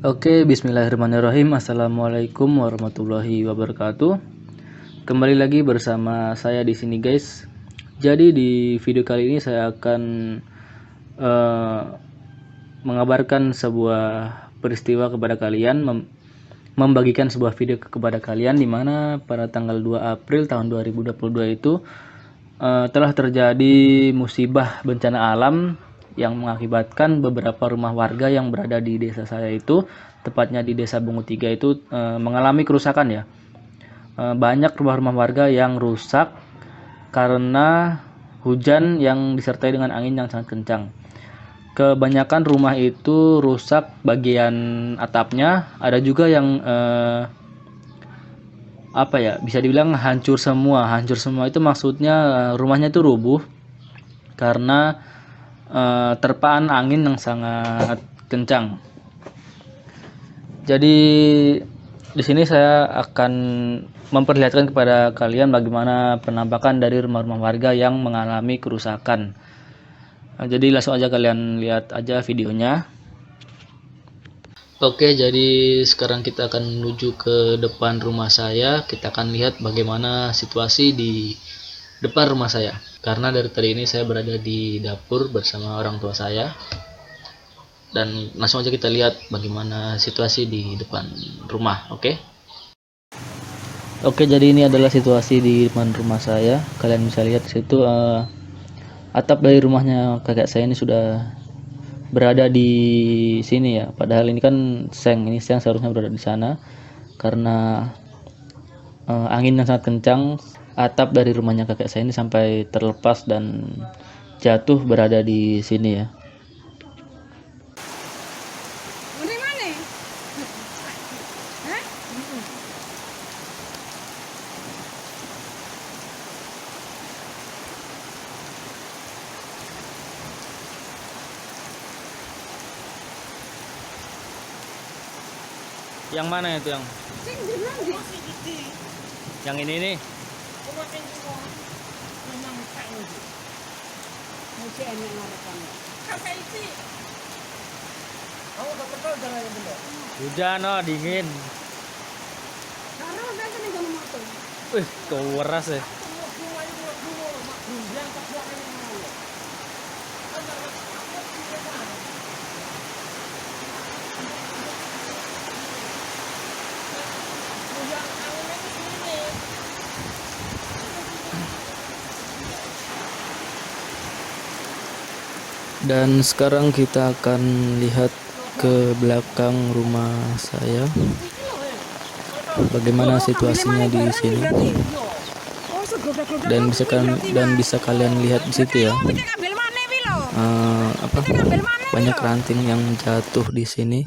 Oke, bismillahirrahmanirrahim. Assalamualaikum warahmatullahi wabarakatuh. Kembali lagi bersama saya di sini, guys. Jadi di video kali ini saya akan eh, mengabarkan sebuah peristiwa kepada kalian, membagikan sebuah video kepada kalian di mana pada tanggal 2 April tahun 2022 itu telah terjadi musibah bencana alam yang mengakibatkan beberapa rumah warga yang berada di desa saya itu, tepatnya di Desa Bungu 3 itu mengalami kerusakan ya. Banyak rumah-rumah warga yang rusak karena hujan yang disertai dengan angin yang sangat kencang. Kebanyakan rumah itu rusak bagian atapnya, ada juga yang bisa dibilang hancur semua. Hancur semua itu maksudnya rumahnya itu rubuh karena terpaan angin yang sangat kencang. Jadi di sini saya akan memperlihatkan kepada kalian bagaimana penampakan dari rumah-rumah warga yang mengalami kerusakan. Jadi langsung aja kalian lihat aja videonya. Oke, jadi sekarang kita akan menuju ke depan rumah saya. Kita akan lihat bagaimana situasi di depan rumah saya. Karena dari tadi ini saya berada di dapur bersama orang tua saya. Dan langsung aja kita lihat bagaimana situasi di depan rumah, oke? Oke, jadi ini adalah situasi di depan rumah saya. Kalian bisa lihat di situ atap dari rumahnya kakek saya ini sudah berada di sini ya. Padahal ini kan seng seharusnya berada di sana. Karena angin yang sangat kencang, atap dari rumahnya kakek saya ini sampai terlepas dan jatuh berada di sini ya. Yang mana itu yang? Yang ini nih. Hujan, dingin. Wih, keras ya. Dan sekarang kita akan lihat ke belakang rumah saya. Bagaimana situasinya di sini. Dan bisa kalian lihat di situ ya. Banyak ranting yang jatuh di sini.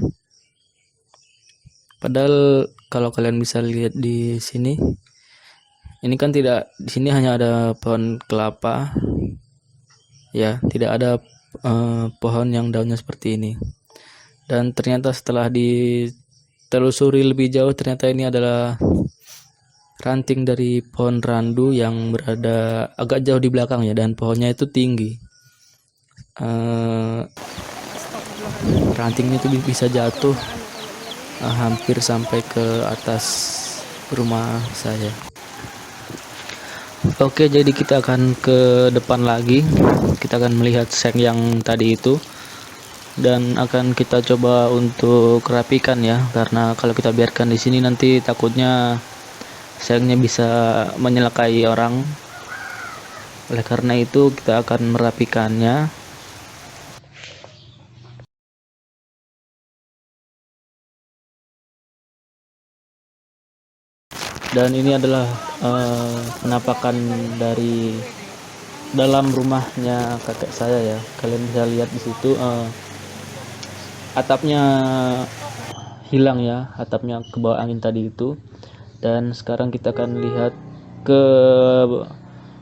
Padahal kalau kalian bisa lihat di sini, ini kan di sini hanya ada pohon kelapa. Ya, tidak ada pohon yang daunnya seperti ini. Dan ternyata setelah ditelusuri lebih jauh, ternyata ini adalah ranting dari pohon randu yang berada agak jauh di belakang ya, dan pohonnya itu tinggi. Rantingnya itu bisa jatuh hampir sampai ke atas rumah saya. Oke, jadi kita akan ke depan lagi. Kita akan melihat seng yang tadi itu, dan akan kita coba untuk rapikan ya, karena kalau kita biarkan di sini nanti takutnya sengnya bisa menyelakai orang. Oleh karena itu kita akan merapikannya. Dan ini adalah penampakan dari dalam rumahnya kakek saya ya. Kalian bisa lihat di situ atapnya hilang ya, atapnya ke bawah angin tadi itu. Dan sekarang kita akan lihat ke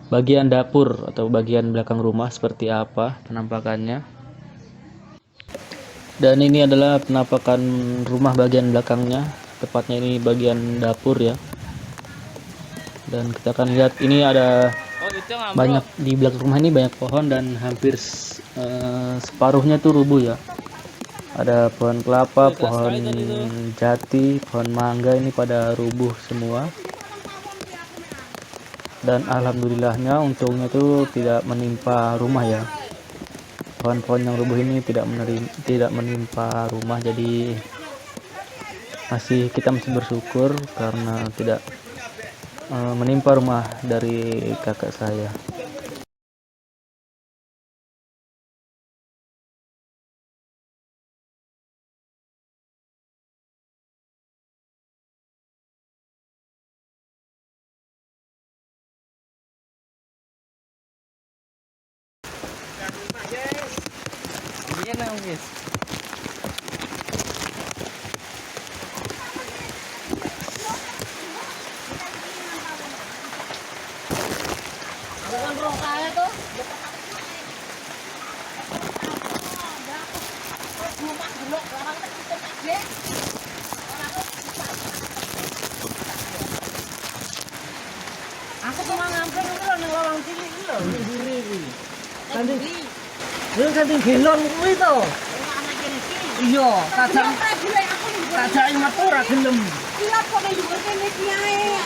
bagian dapur atau bagian belakang rumah seperti apa penampakannya. Dan ini adalah penampakan rumah bagian belakangnya, tepatnya ini bagian dapur ya. Dan kita akan lihat ini ada banyak di belakang rumah ini, banyak pohon dan hampir separuhnya tuh rubuh ya. Ada pohon kelapa, pohon jati, pohon mangga ini pada rubuh semua. Dan alhamdulillahnya untungnya itu tidak menimpa rumah ya. Pohon-pohon yang rubuh ini tidak menimpa rumah, jadi kita masih bersyukur karena tidak menimpa rumah dari kakak saya. Aku cuma ngambil itu loh, nang lawang cilik itu loh, nguri iki. Ganti gelon kuwi to. Iya, tajake metu ora gelem. Iya kok nek dhuwur kene iki ae.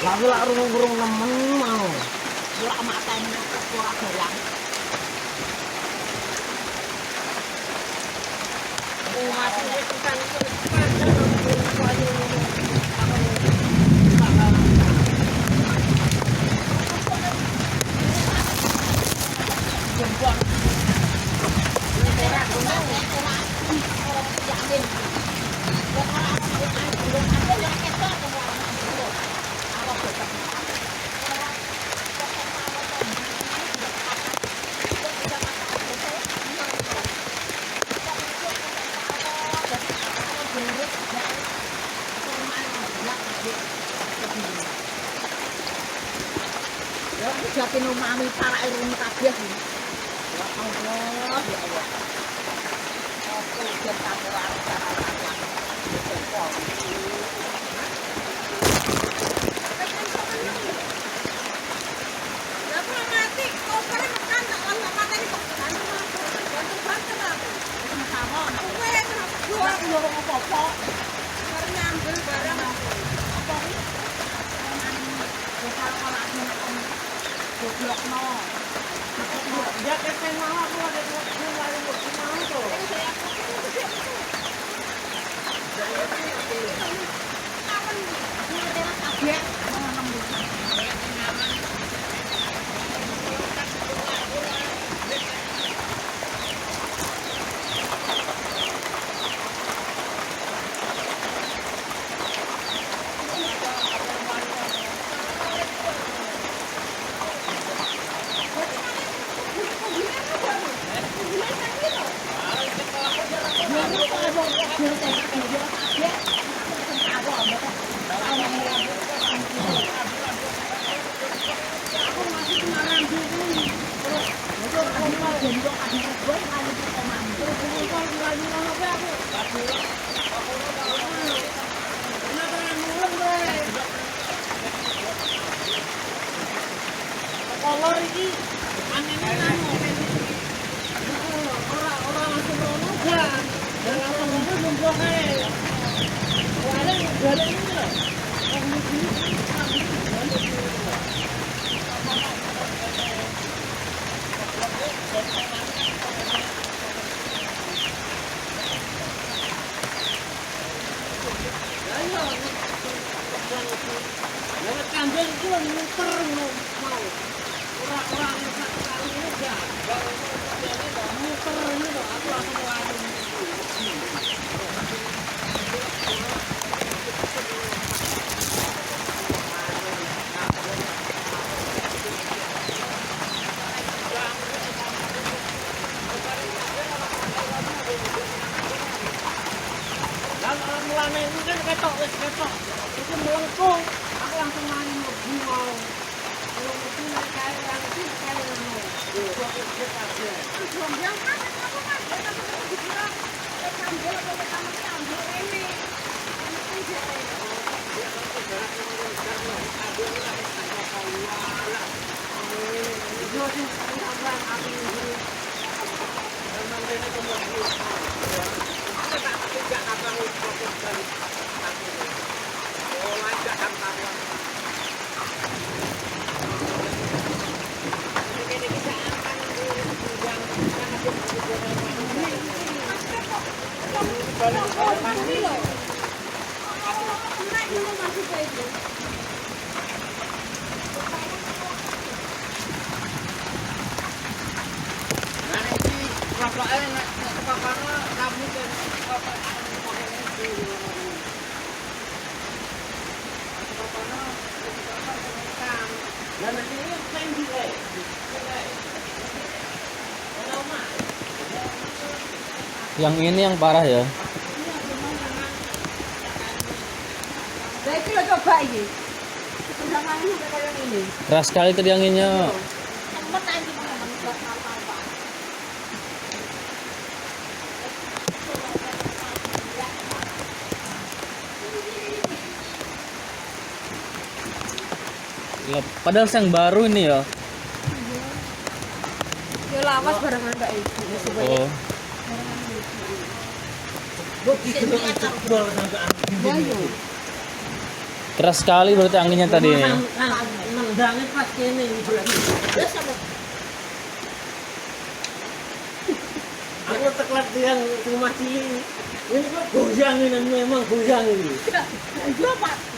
Lalu lak rung-rung nemen mau. Ora matane ora dolang. Oh, mati kan Jatin umami para irung kabeh. Ya Allah, ya Allah. Aku jan kamera cara-cara. Lah kok mati kok kare makan tak ono mateni kok kan bantu lah. Sama kowe kenapa yo apa-apa. Kare nyambil barang apa iki? Goblokno. ya keteng mau aku ada lari mau to. Kolor iki anene anu. Ora langsung rono kan. Dan langsung rono jumbo kae. Balik ini lho. Lewat kambing itu muter mau. Orang-orang yang sekali ini enggak. Muter ini loh, aku langsung lari. Mulane ini kan ketok. Itu melengkung. Aku langsung lari mlebu mau. Kalau itu kayak yang itu kayak ngono. Jomblang kan aku kan kita dikira sambil atau pertama kita ambil ini. Yo sing sampean aku ini kemudian ada tak tidak abang proses dari aku. Oh, lanjut kawan. Ini bisa akan yang Yang ini yang parah ya. Saya itu lo coba ini. Pertamanya sampai kayak ini. Keras sekali tadi anginnya. Tempat aja teman-teman buat apa-apa. Padahal yang baru ini ya. Ya lawas barengan Mbak Ibu. Oh. Ya yo. Keras sekali berarti anginnya tadi. nendangnya pas kene Ya sama. aku teklat yang rumah cilik ini kok goyang ini memang goyang ini Itu apa?